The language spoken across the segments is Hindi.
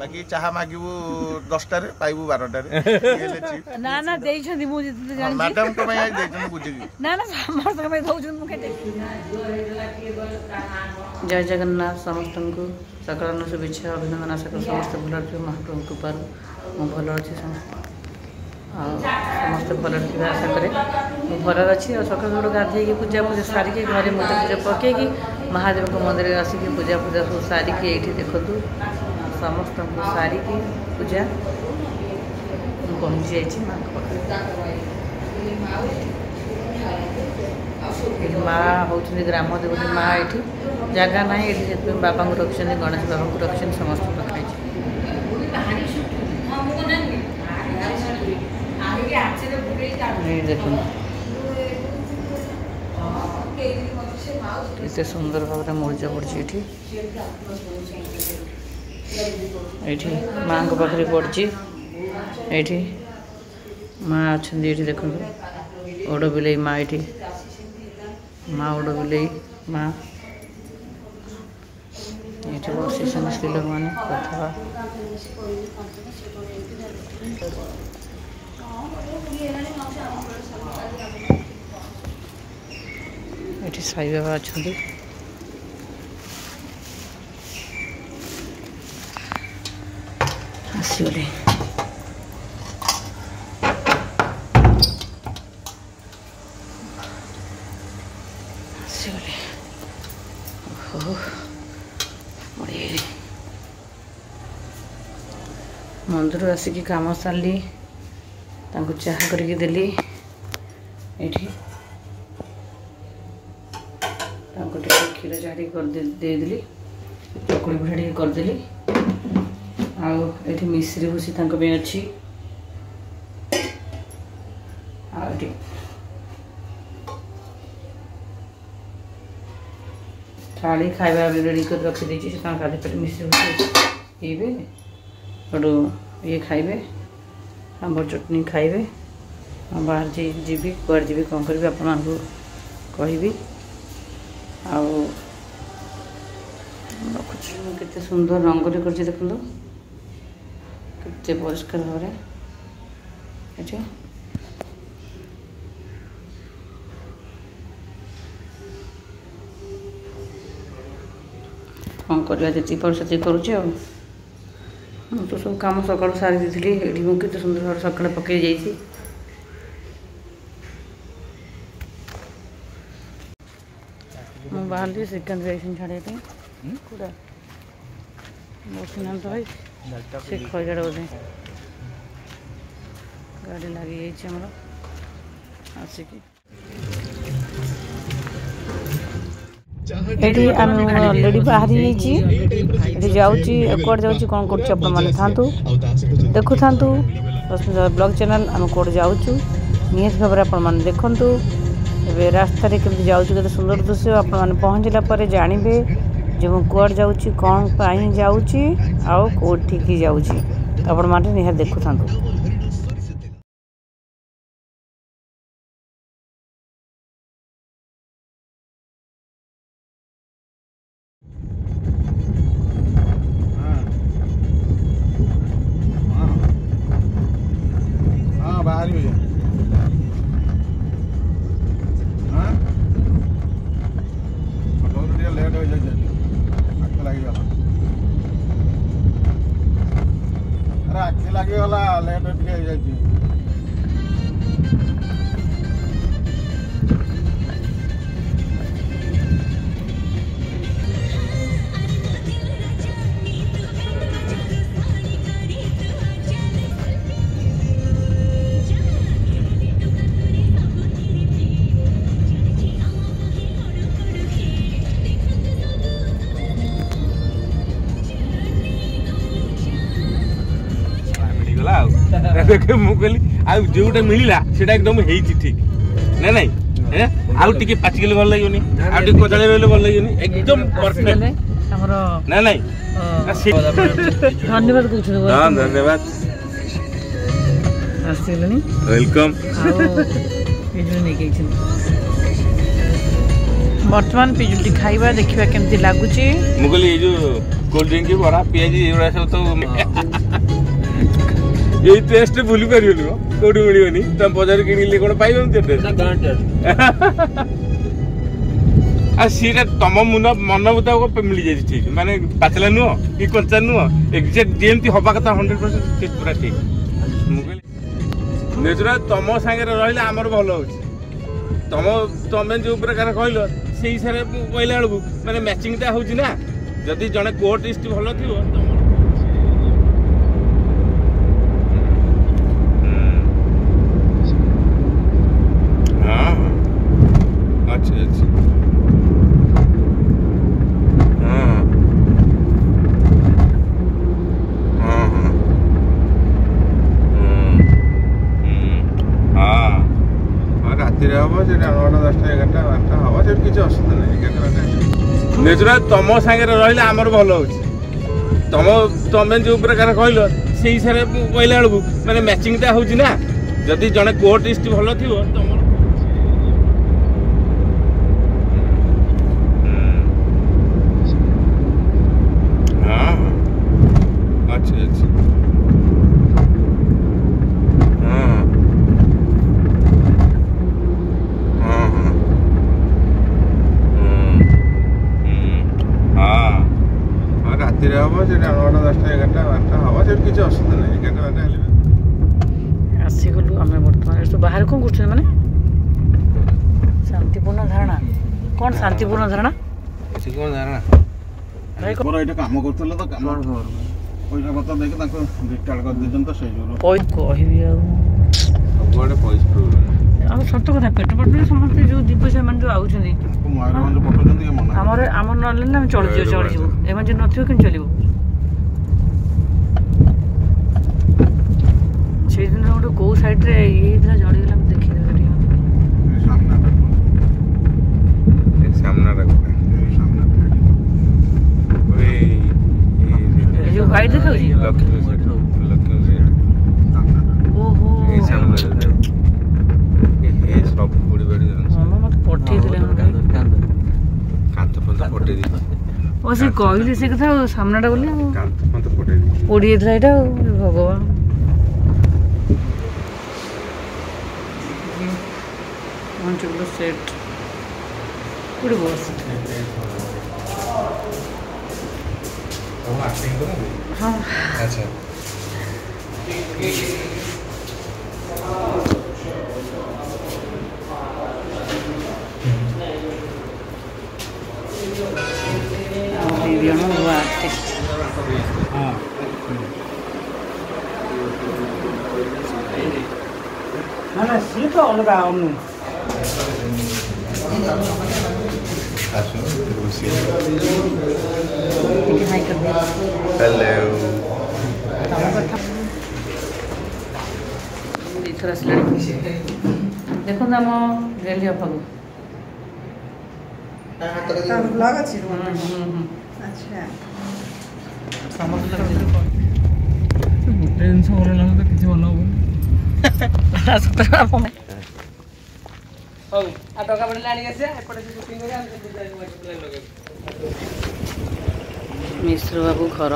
बाकी चाह मागू 10 पाइबू 12 ना ना देइछन्ती मु मैडम को मैं देइछन बुझी ना ना समस्त में दउछन मु केते जय जगन्नाथ समस्त को सकल शुभेच्छा अभिनंदन आशा कर समस्त भल महाप्रभु कृपा मु भल अच्छी समस्त भल आशा करे भल अच्छी और सकाल गाधे पूजा पूजा सारिकी घरे मूर्ति पूजा पकईकि महादेव को मंदिर आसिक पूजा पूजा सब सारिकी ये देखु समस्त सारिकी पूजा पहुँची जाइए माँ माँ हूँ ग्राम देवती माँ ये जगह ना ये बाबा को रखी गणेश बाबा को रखी समस्त रखाई देख केते सुंदर भाव मूर्जा पड़ी ये माँ को पाखे पड़ी ये माँ अच्छा देखो ओड बिलई माँ ये माँ ओड बिलई माँ ये बसी स्त्री लोक मैंने कथा ये साई बाबा अच्छा आसगले आसगले मंदिर आसिक काम सारी चाह करके देली ये क्षीर चाह देदेली चकुड़ी पिठा टे करदेली आठी मिश्री भूसी अच्छी थाली खाଇବା रेडी कर रखी देछि से गाधे पेट मिश्री भूसी पीबे और ये खाइबे आंब चटनी खाइबे बाहर जीवी कुआर जीवी कौन करी आप कहबी केते सुंदर रंगोली कर देखो केते परिष्कार भाव कौन करवा जी पर से करुचे तो सब कम सका सारी दी ये मुझे सुंदर भाव सका पकई जाइए मुझे बाहर सेकेंड जाइए छाड़े कूड़ा बसना तो भाई से खजाड़ बोधे गाड़ी लगी जामर आसिक ये ऑलरेडी बाहरी जाऊँगी कौट जाऊँगी कौन कर था देखु था ब्लॉग चैनल आम कौट जाऊँ निहत भाव में देखु रास्ता केमती जाऊँ के सुंदर दृश्य आप पहुँचला जानवे जो मुझे कुआड़ जाऊँगी कौन पाई जाऊँगी आउ कौटिकी जाऊँगी आपण मैंने निहत देखु था लगेगा लेट देखे मुझे जोटा मिलला से एकदम ठीक ना ना आउ टिके पाचिकले भल लगे आउ टिके कोदाले रहले भल लगे एकदम परफेक्ट ना ना धन्यवाद कौन हाँ धन्यवाद आसगले वेलकम बर्तमान पिजुली खाइबा देखिबा केमती लागुची मुगली ये जो कोल्ड ड्रिंक की बड़ा पियाजी एवरा सब तो ये टेस्ट भूली परियोनी कोडी मिलियोनी तम बाजार किनिले कोन पाइबम ते टेस्ट आ सीटा तम मन मुताबिक मिल जाए ठीक माने पाचला नुह कि कंचा नुह एग्जैक्ट जेमती हवा कथा 100% टेस्ट पूरा ठीक मुगली नेचुरल तम संगे रहिले हमर भलो होची तमे जो प्रकार कहलो से हिसाब से कहला बेलू माने मैचिंगटा होची ना जदि जने को टेस्ट भलो थिवो नेचुरल तम संगे रहिले हमर भलो होची तमे जो प्रकार कहलो से हिसाब से कहला बेलू माने मैचिंगटा होची ना जदि जने को टेस्ट भलो थिवो आसीगलु आम बर्तमान बाहर कौन कर माने शांतिपूर्ण धारणा कौन शांतिपूर्ण धारणा कौन धारणा मोर एटा काम करथले तो काम पैसा पता देके ताको डिस्टार्ट कर दिजन तो सही जोरो पॉइंट कहबी आ सबडे पैसा प्रॉब्लम आ सत्य कथा पेट पट समस्त जो दिव्य से मन जो आउछनी मोबाइल में फोटो जंदी के मना हमर नले ना चल जियो एमन जे नथियो केन चलिबो से दिन गोटे कौ साइड रे ये जड़ी गला देखि सामना जो वाइट देखा ओहो सब बुड़ी बड़ी मत पठे दिले कांत पत पठे दी ओ से कहली से कथा सामनाटा बोली कांत पत पठे दी पड़ी एथला एटा भगवान one table set good boss हाँ अच्छा हुआ आर्टिस्ट हाँ ना सी तो अलग आउनु हेलो इथर असले देखो ना मो रेली अफगु ब्लॉग अछि अच्छा समझ टेंशन हो रहा तो किसी बना हो सतरा आपण आ टका बडले आनी गसे एपटे शूटिंग करे हम डिजाइन लगे मिश्र बाबू घर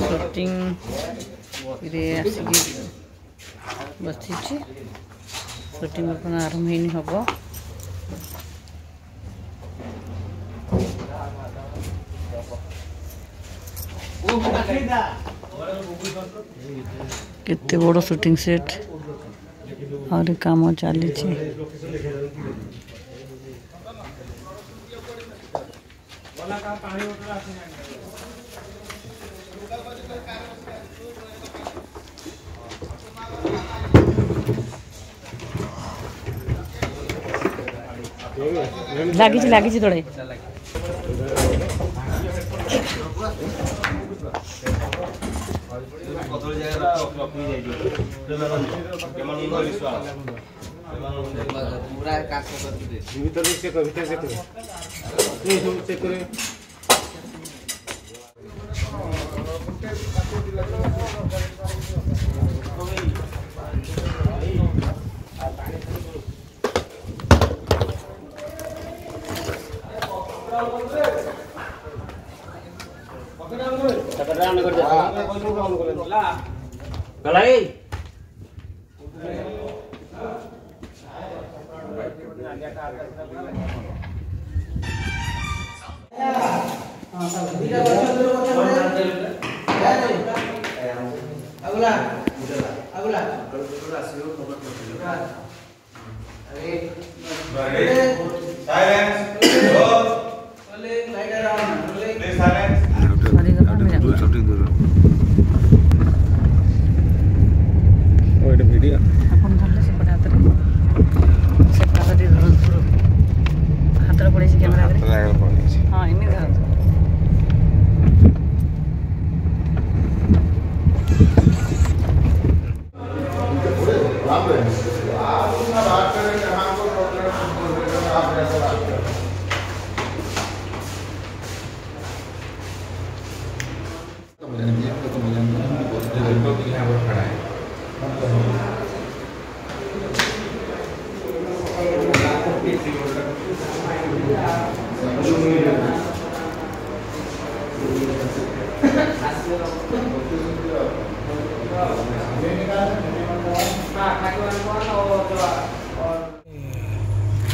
शूटिंग बसी शूटिंग आरंभ ही हम केते बड़ शूटिंग सेट और काम चली ଲାଗିଛି ତଳେ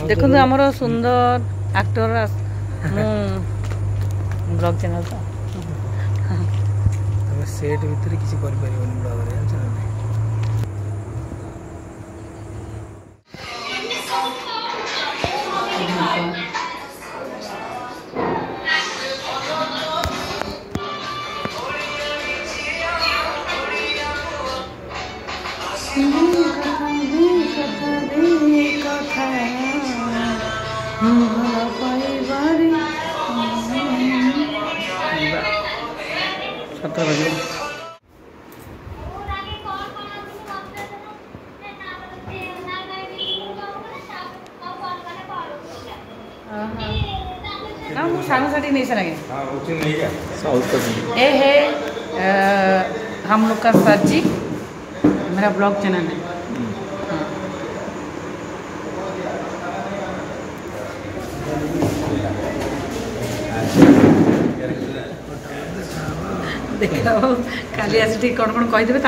देखो आमर सुंदर एक्टर ब्लॉग चैनल तो सेट भीतर किसी कर परिबोनी ब्लॉग रे जानछ ना ना वो सांगसाठी नहीं सर लगे हां उचित नहीं क्या साउथ का ये है हम लोग का सर जी मेरा ब्लॉग चैनल है देखा काली आसी ठीक कौन कौन कहीदेवे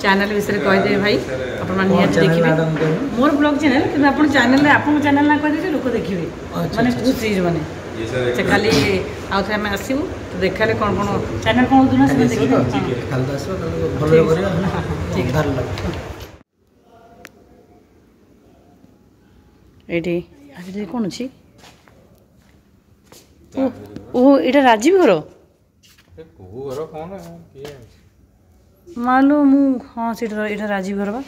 चैनल विषय कहीदेवे भाई अपन देखिए मोर ब्लॉग चैनल कि आप चैनल आपन चैनल ना कहीदे लोक देखिए माने खुशी माने से खाली आउ थे आमे आसीबू तो देखाले कौन कौन चैनल कौन दुना से देखिए खाली तो आसो भलो करिया ठीक धर लग एटी आज कौन अछि ओ एटा राजीव घर को घर कौन है मालूम हाँ से राजीव घर बा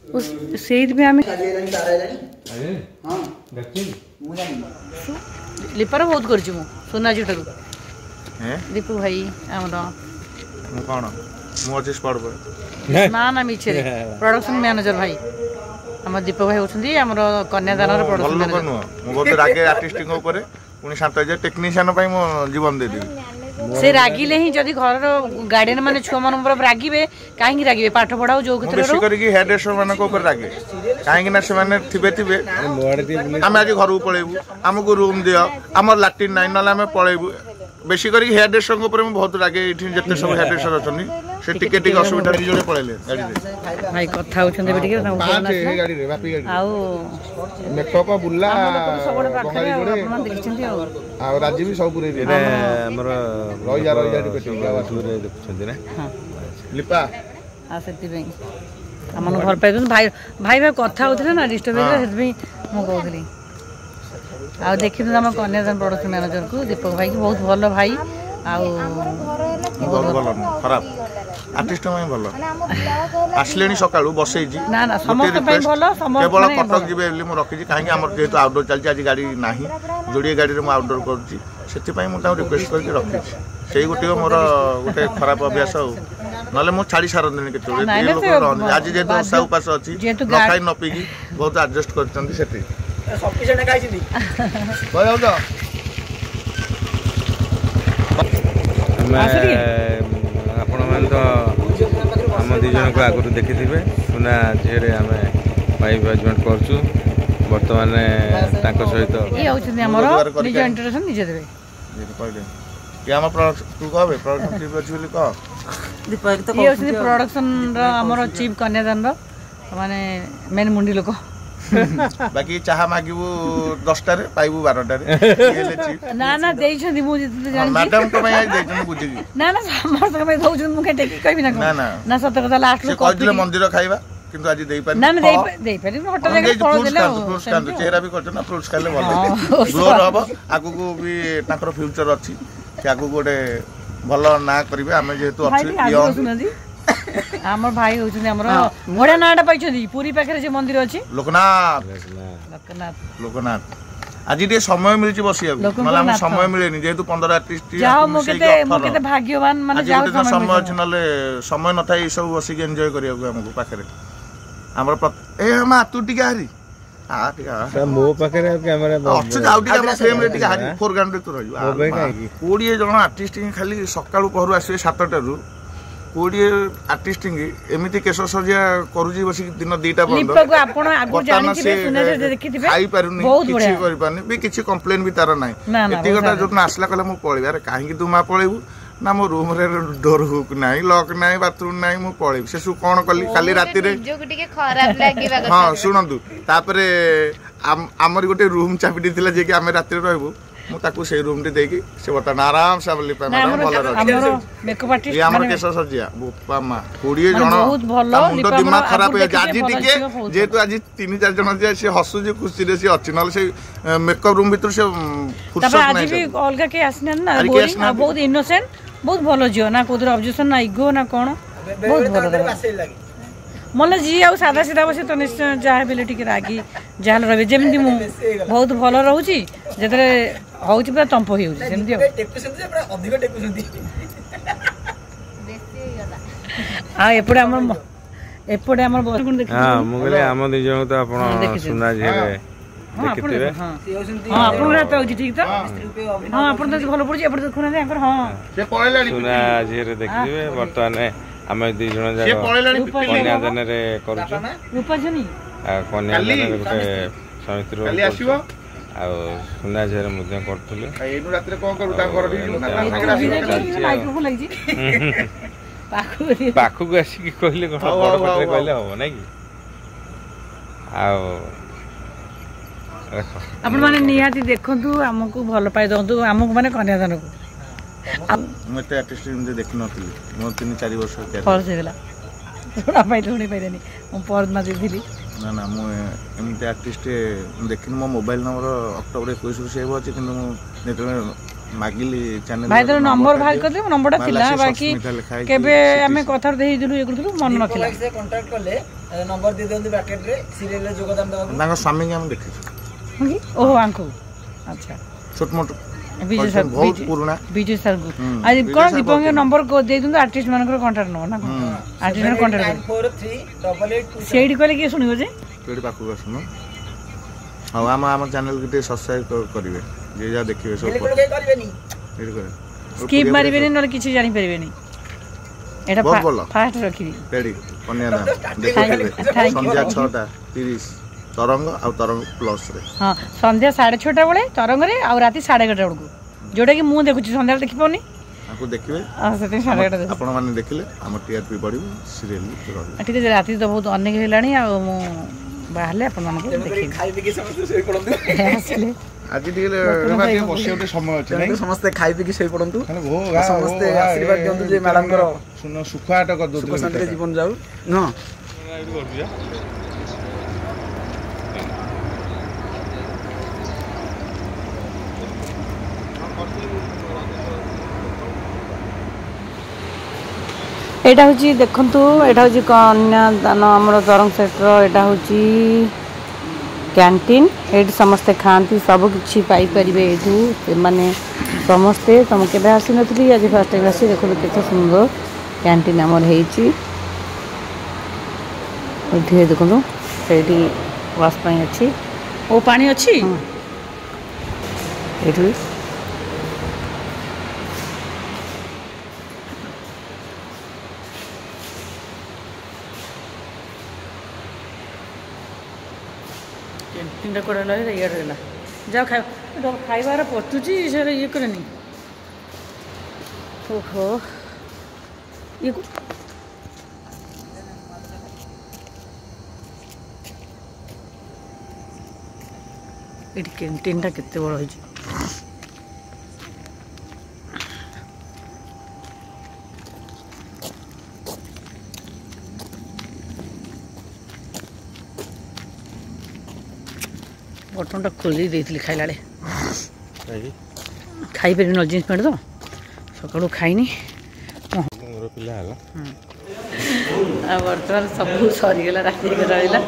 उस सेद में आमे अरे हां देखि मु जानि लिपार बहुत करछु मु सोना जुटारू हैं दीपू भाई हमरा मु कोन मु अछि स्पॉट पर ना ना मिछे प्रोडक्शन मैनेजर भाई हम दीपक भाई होछंदी हमरो कन्यादान रो प्रोडक्शन मैनेजर मु बहुत रागे आर्टिस्टिंग ऊपर पुनी शांत जे टेक्नीशियन पई मु जीवन दे दी से रागिले ही जदि घर गार्डियन माने छुआ मन ऊपर रागिबे काहे रागिबे पाठ पढाओ जो क्षेत्र रो करी हेड ड्रेसर माने को ऊपर रागे काहे ना से माने थिबे थिबे हम आज घर को पळेबू हमको रूम दियो हमर लैट्रिन नाइ नला हम पळेबू बेसी करी हेड ड्रेसर को ऊपर बहुत रागे इठी जते सब हेड ड्रेसर अछनी से टिके टिके असुविधा दी जोड़े पळेले गाड़ी रे भाई कथा होछन बेटी के हे गाड़ी रे बापी गाड़ी आउ मेकअप बुल्ला सबड़ पाखरे अपन देखछंती आ राजी भी सब पुरे रे हमर रही जा पेटी रे देखछंती ना हां लिपा आ सेति बे हमन घर पे भाई भाई भाई कथा होतले ना डिस्टर्ब हे सेति मो कहतली ଆଉ ଦେଖିଥିଲୁ ଆମ କନ୍ୟାଦାନ ପ୍ରଡକ୍ସନ ମ୍ୟାନେଜରକୁ ଦୀପକ ଭାଇ ବହୁତ ଭଲ ଭାଇ ଆଉ ଭଲ ଖରାପ ଆର୍ଟିଷ୍ଟ ପାଇଁ ଭଲ ଆସିଲେଣି ସକାଳୁ ବସେଇଛି ନା ନା ସମସ୍ତ ପାଇଁ ଭଲ କେବଳ କଟକ ଯିବେ ବୋଲି ମୁଁ ରଖିଛି କାହିଁକି ଆମର ଯେହେତୁ ଆଉଟଡୋର ଚାଲିଛି ଆଜି ଗାଡ଼ି ନାହିଁ ଯୋଡ଼ିଏ ଗାଡ଼ିରେ ମୁଁ ଆଉଟଡୋର କରୁଛି ସେଥିପାଇଁ ମୁଁ ତାଙ୍କୁ ରିକ୍ୱେଷ୍ଟ କରିକି ରଖିଛି ସେଇ ଗୋଟିଏ ମୋର ଗୋଟେ ଖରାପ ଅଭ୍ୟାସ ଆଉ ନହେଲେ ମୁଁ ଛାଡ଼ି ସାରନ୍ତିନି କେତେବେଳେ ଲୋକ ରହନ୍ତି ଆଜି ଯେହେତୁ ଓଷା ଉପାସ ଅଛି ନ ଖାଇ ନ ପିଇକି ବହୁତ ଆଡଜଷ୍ଟ କରିଛନ୍ତି ସେଠି ଆପଣମାନେ ତ ଆମ ଦୁଇ ଜଣଙ୍କୁ ଆଗରୁ ଦେଖିଥିବେ ସୁନା ଝିଅରେ ଆମେ ୱାଇଫ୍ ହଜବେଣ୍ଡ କରୁଛୁ ବର୍ତ୍ତମାନ ତାଙ୍କ ସହିତ ଇଏ ହେଉଛନ୍ତି ଆମର ନିଜ ଇଣ୍ଟ୍ରୋଡକ୍ସନ୍ ନିଜେ ଦେବେ ଇଏ ଆମ ତୁ କହବେ ପ୍ରଡକ୍ସନ୍ ଚିଫ୍ ଅଛି ବୋଲି କହ ଇଏ ହେଉଛନ୍ତି ପ୍ରଡକ୍ସନ୍ର ଆମର ଚିଫ୍ କନ୍ୟାଦାନର ମାନେ ମେନ୍ ମୁଣ୍ଡି ଲୋକ ବାକି ଚାହା ମାଗିବୁ 10ଟାରେ ପାଇବୁ 12ଟାରେ ନା ନା ଦେଇଛନ୍ତି ମୁଁ ମ୍ୟାଡାମଙ୍କ ପାଇଁ ଆଜି ଦେଇଛନ୍ତି ବୁଝିକି ନା ନା ସମସ୍ତଙ୍କ ପାଇଁ ଦଉଛନ୍ତି ମୁଁ କାହିଁ କହିବି ନା ନା ନା ସତ କଥା ଲାଷ୍ଟ କହିଥିଲେ ମନ୍ଦିର ଖାଇବା କିନ୍ତୁ ଆଜି ଦେଇପାରିନି ନା ନା ଦେଇପାରିନି ହଠାତ୍ ଫ୍ରୁଟ୍ସ ଖାଆନ୍ତୁ ଚେହେରା ବି କରୁଛ ନା ଫ୍ରୁଟ୍ସ ଖାଇଲେ ଭଲ ଗ୍ଲୋର ହବ ଆଗକୁ ବି ତାଙ୍କର ଫ୍ୟୁଚର ଅଛି ସେ ଆଗକୁ ଗୋଟେ ଭଲ ନାଁ କରିବେ ଆମେ ଯେହେତୁ ଅଛୁ ଆମର ଭାଇ ହଉଛନ୍ତି ଆମର ବଢିଆ ନାଁଟା ପାଇଛନ୍ତି ପୁରୀ ପାଖରେ ଯେ ମନ୍ଦିର ଅଛି ଲୋକନାଥ ଆଜି ଟିକେ ସମୟ ମିଳିଛି ବସିବାକୁ ନହେଲେ ଆମକୁ ସମୟ ମିଳେନି ଯେହେତୁ 15 ଆର୍ଟିଷ୍ଟ କେତେ ଭାଗ୍ୟବାନ ମାନେ ସମୟ ଅଛି ନହେଲେ ସମୟ ନଥାଏ ଏଇ ସବୁ ବସିକି ଏନ୍ଜୟ କରିବାକୁ ଆମକୁ ପାଖରେ ଆମର ଏ ମା ତୁ ଟିକେ ହାରି ମୋ ପାଖରେ କ୍ୟାମେରା ଅଛୁ ଯାଉ ଟିକେ ଆମ ଫ୍ରେମରେ ଟିକେ ହାରି ଫୋରଗ୍ରାଉଣ୍ଡରେ ତୁ ରହିବୁ 20 ଜଣ ଆର୍ଟିଷ୍ଟ ଖାଲି ସକାଳୁ ପହରୁ ଆସିବେ 7ଟାରୁ 20 ଆର୍ଟିଷ୍ଟ ଏମିତି କେଶ ସଜିଆ କରୁଛି ବସିକି ଦିନ 2ଟା ଖାଇପାରୁନି କିଛି କରିପାରୁନି ବି କିଛି କମ୍ପ୍ଲେନ ବି ତାର ନାହିଁ ଏତିକି କଥା ଯୋଉଦିନ ଆସିଲା କହିଲା ମୁଁ ପଳେଇବି ଆରେ କାହିଁକି ତୁ ମା ପଳେଇବୁ ନା ମୋ ରୁମରେ ଡୋର ହୁକ୍ ନାହିଁ ଲକ୍ ନାହିଁ ବାଥରୁମ ନାହିଁ ମୁଁ ପଳେଇବି ସେ ସବୁ କଣ କଲି କାଲି ରାତିରେ ହଁ ଶୁଣନ୍ତୁ ତାପରେ ଆମରି ଗୋଟେ ରୁମ ଚାବିଟି ଥିଲା ଯିଏକି ଆମେ ରାତିରେ ରହିବୁ ମୁଁ ତାକୁ ସେଇ ରୁମ ଟି ଦେଇକି ସେ ବର୍ତ୍ତମାନ ଆରାମସେ ଆମର କେଶ ସଜିଆ ବୋପା ମା 20 ଜଣ ମୁଣ୍ଡ ଦିମାଗ ଖରାପ ହେଇଯାଇଛି ଆଜି ଟିକେ ଯେହେତୁ ଆଜି 3-4 ଜଣ ଯିଏ ସେ ହସୁଛି ଖୁସିରେ ସେ ଅଛି ନହେଲେ ସେଇ ମେକଅପ୍ ରୁମ ଭିତରୁ ସେ ଅଲଗା କେହି ଆସିନାହାନ୍ତି ନା ବହୁତ ଇନୋସେଣ୍ଟ ବହୁତ ଭଲ ଝିଅ ନା କୋଉଥିରେ ଅବଜେକ୍ସନ ନା ଇଗୋ ନା କଣ ବହୁତ ଭଲ ମନେ ଯିଏ ଆଉ ସାଧା ସିଧା ବସି ତ ନିଶ୍ଚୟ ଯାହା ବି ଟିକେ ରାଗି ଯାହା ରହିବେ ଯେମିତି ମୁଁ ବହୁତ ଭଲ ରହୁଛି ଯେତେବେଳେ ହଉଛି ପୁରା ତମ୍ପ ହେଇଯାଉଛି ସେମିତି ଆଉ ଏପଟେ ଆମର ମୁଁ କହିଲି ଆମ ଦୁଇ ଜଣଙ୍କୁ ତ ଆପଣ ସୁନା ଝିଅରେ ଦେଖିଥିବେ ହଁ ଆପଣଙ୍କର ହାତ ହଉଛି ଠିକ ତ ହଁ ଆପଣ ତ ଭଲ ପଡୁଛି ଏପଟେ ଦେଖୁନାହାନ୍ତି ତାଙ୍କର ହଁ ସୁନା ଝିଅରେ ଦେଖିଥିବେ ବର୍ତ୍ତମାନ ଆମେ 2 ଜଣ ଯାକ କନ୍ୟାଦାନରେ କରୁଛୁ କନ୍ୟାଦାନରେ ଗୋଟେ ସ୍ୱାମୀ ସ୍ତ୍ରୀ ଆଉ ସୁନା ଝିଅରେ ମଧ୍ୟ କରୁଥିଲୁ ପାଖକୁ ଆସିକି କହିଲେ କଣ ବଡ ପାଟିରେ କହିଲେ ହବ ନାଇଁ କି ଆଉ ଆପଣ ମାନେ ନିହାତି ଦେଖନ୍ତୁ ଆମକୁ ଭଲ ପାଇ ଦିଅନ୍ତୁ ଆମକୁ ମାନେ କନ୍ୟାଦାନକୁ ମୁଁ ଏତେ ଆର୍ଟିଷ୍ଟ ଏମିତି ଦେଖିନଥିଲି ମୋ 3-4 ବର୍ଷ ଫର୍ସ ହେଇଗଲା ଶୁଣି ପାଇଲେନି ମୁଁ ପରଦିନ ଦେଇଥିଲି ନା ମୁଁ ଏମିତି ଆର୍ଟିଷ୍ଟ ଦେଖିନି ମୋ ମୋବାଇଲ ନମ୍ବର ଅକ୍ଟୋବର 21ରୁ ସେଭ୍ ଅଛି କିନ୍ତୁ ମୁଁ ଯେତେବେଳେ ମାଗିଲି ଚ୍ୟାନେଲ ଭାଇ ତୋର ନମ୍ବର ବାହାର କରିଦେଲି ମୋ ନମ୍ବରଟା ଥିଲା ବାକି କେବେ ଆମେ କଥା ଦେଇଥିଲୁ ଇଏ କରୁଥିଲୁ ମନେ ନଥିଲା କଣ୍ଟାକ୍ଟ କଲେ ନମ୍ବର ଦେଇ ଦିଅନ୍ତି ବ୍ରାକେଟରେ ସିରିଏଲରେ ଯୋଗଦାନ ଦେବାକୁ ତାଙ୍କ ସ୍ୱାମୀକି ଆମେ ଦେଖିଛୁ ଓହୋ ଆଙ୍କୁ ଆଚ୍ଛା ଛୋଟ ମୋଟ ବିଜୁ ସାର୍ ବହୁତ ପୁରୁଣା ବିଜୁ ସାର୍ ଆଜି କଣ ଦୀପଙ୍କ ନମ୍ବର ଦେଇ ଦିଅନ୍ତୁ ଆର୍ଟିଷ୍ଟ ମାନଙ୍କର କଣ୍ଟାକ୍ଟ ନବ ନା କଣ ଆର୍ଟିଷ୍ଟ ମାନଙ୍କର କଣ୍ଟାକ୍ଟ ସେଇଠି କହିଲେ କିଏ ଶୁଣିବ ଯେ ସେଇଠି ପାଖକୁ ଆସୁନ ଆଉ ଆମ ଚ୍ୟାନେଲ କୁ ଟିକେ ସବସ୍କ୍ରାଇବ କରିବେ ଯିଏ ଯାହା ଦେଖିବେ ସବୁ ସ୍କିପ୍ ମାରିବେନି ନହେଲେ କିଛି ଜାଣିପାରିବେନି এটা ফাস্ট ରଖିବି ରେଡି କନ୍ୟାଦାନ ଦେଖିବେ ସନ୍ଧ୍ୟା 6:30 ତରଙ୍ଗ ଆଉ ତରଙ୍ଗ ପ୍ଲସ୍ ରେ ହଁ ସନ୍ଧ୍ୟା 6:30 ବେଳେ ତରଙ୍ଗରେ ଆଉ ରାତି 11:30 ବେଳକୁ ଯୋଉଟା କି ମୁଁ ଦେଖୁଛି ସନ୍ଧ୍ୟାରେ ଦେଖି ପାଉନି ଆକୁ ଦେଖିବେ ସେଠି 11:30 ଆପଣ ମାନେ ଦେଖିଲେ ଆମ ଟିଆରପି ବଢିବ ସିରିଏଲ ରହିବ ଠିକ ଅଛି ରାତି ତ ବହୁତ ଅନେକ ହେଲାଣି ଆଉ ମୁଁ ବାହାରଲେ ଆପଣ ମାନଙ୍କୁ ଦେଖିବି ଖାଇ ପିକି ସମସ୍ତେ ଶୋଇ ପଡନ୍ତୁ ଆସିଲେ ଆଜି ଟିକେ ବସିବା ଗୋଟେ ସମୟ ଅଛି ନାଇଁ ସମସ୍ତେ ଖାଇ ପିକି ଶୋଇ ପଡନ୍ତୁ ସମସ୍ତେ ଆଶୀର୍ବାଦ ଦିଅନ୍ତୁ ଯେ ମ୍ୟାଡାମଙ୍କର ଶୁଣ ସୁଖାଟ କରିଦଉଥିଲେ ସୁଖ ଶାନ୍ତିରେ ଜୀବନ ଯାଉ ହଁ एटा हूँ देखु एटा हूँ कन्यादान आमर दरंग सेक्टर एटा हूँ कैंटीन ये समस्ते खाती सबकि पाइपर ये माने समस्ते तुम के आसी नी आज फास्ट टाइम आसी देखो केते सुंदर कैंटीन आमर होती देखो से वाश अच्छी ओ पानी अच्छी ये कैंटीन कड़ा लगे ये रहा जाओ खाइबार पचुची से ये करेनि ओहो ये कैंटीन टा केते बड़ होई बटन टा खोली देती खाइला खाई पारि न जीन्स पैंट तो सकाळु खाइनी बर्तमान सब सरीगला राति रहा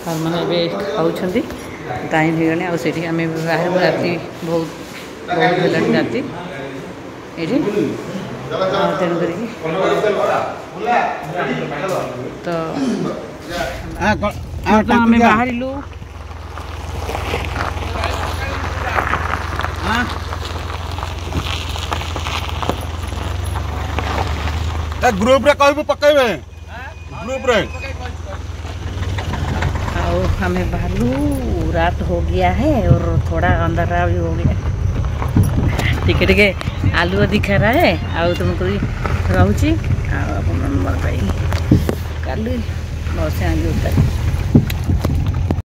सर मैंने खाऊँ टाइम हो गला आम बाहर राति बहुत बहुत है राति ये तेणुक तो आम बाहर ग्रुप रे कहबो पकेबे ग्रुप रे और हमें बालू रात हो गया है और थोड़ा अंधेरा भी हो गया टिके टिके आलू दिखा रहा है आउ तुमको रोचे आप पाई काली बस आगे उतर